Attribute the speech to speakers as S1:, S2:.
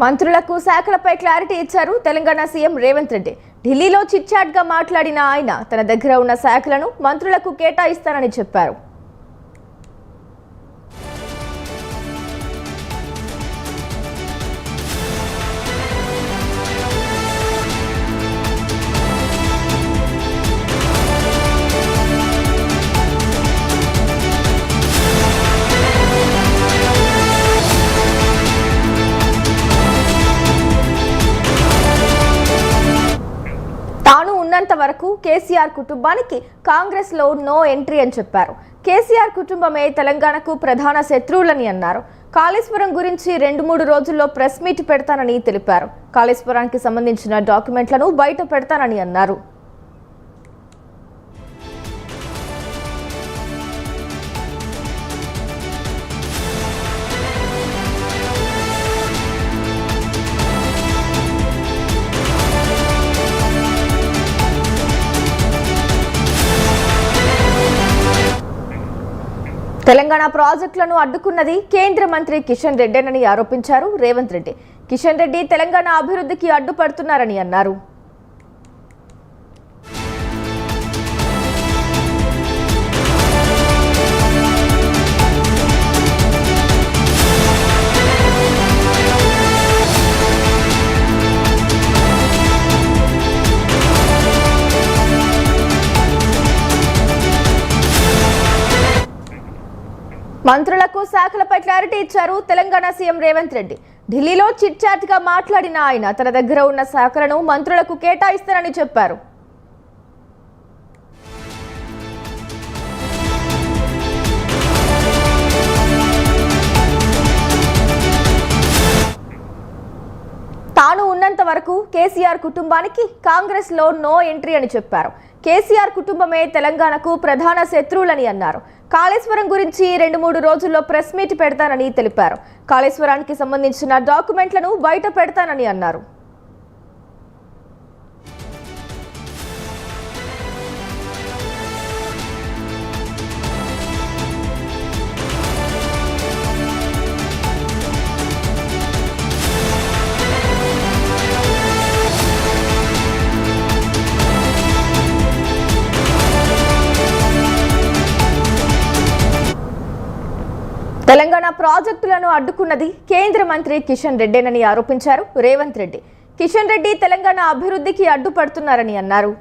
S1: మంత్రులకు శాఖలపై క్లారిటీ ఇచ్చారు తెలంగాణ సీఎం రేవంత్ రెడ్డి. ఢిల్లీలో చిట్ చాట్ గా మాట్లాడిన ఆయన తన దగ్గర ఉన్న శాఖలను మంత్రులకు కేటాయిస్తానని చెప్పారు. వరకు కేసీఆర్ కుటుంబానికి కాంగ్రెస్ లో నో ఎంట్రీ అని చెప్పారు. కేసీఆర్ కుటుంబమే తెలంగాణకు ప్రధాన శత్రువులని అన్నారు. కాళేశ్వరం గురించి 2-3 రోజుల్లో ప్రెస్ మీట్ పెడతానని తెలిపారు. కాళేశ్వరానికి సంబంధించిన డాక్యుమెంట్లను బయట పెడతానని అన్నారు. తెలంగాణ ప్రాజెక్టులను అడ్డుకున్నది కేంద్ర మంత్రి కిషన్ రెడ్డిని ఆరోపించారు రేవంత్ రెడ్డి. కిషన్ రెడ్డి తెలంగాణ అభివృద్ధికి అడ్డుపడుతున్నారని అన్నారు. మంత్రులకు శాఖలపై క్లారిటీ ఇచ్చారు తెలంగాణ సీఎం రేవంత్ రెడ్డి. ఢిల్లీలో చిట్ చాట్ గా మాట్లాడిన ఆయన తన దగ్గర ఉన్న శాఖలను మంత్రులకు కేటాయిస్తారని చెప్పారు. తాను ఉన్నంత వరకు కేసీఆర్ కుటుంబానికి కాంగ్రెస్ లో నో ఎంట్రీ అని చెప్పారు. కేసీఆర్ కుటుంబమే తెలంగాణకు ప్రధాన శత్రువులని అన్నారు. కాళేశ్వరం గురించి 2-3 రోజుల్లో ప్రెస్ మీట్ పెడతానని తెలిపారు. కాళేశ్వరానికి సంబంధించిన డాక్యుమెంట్లను బయట పెడతానని అన్నారు. తెలంగాణ ప్రాజెక్టులను అడ్డుకున్నది కేంద్ర మంత్రి కిషన్ రెడ్డిని ఆరోపించారు రేవంత్ రెడ్డి. కిషన్ రెడ్డి తెలంగాణ అభివృద్ధికి అడ్డుపడుతున్నారని అన్నారు.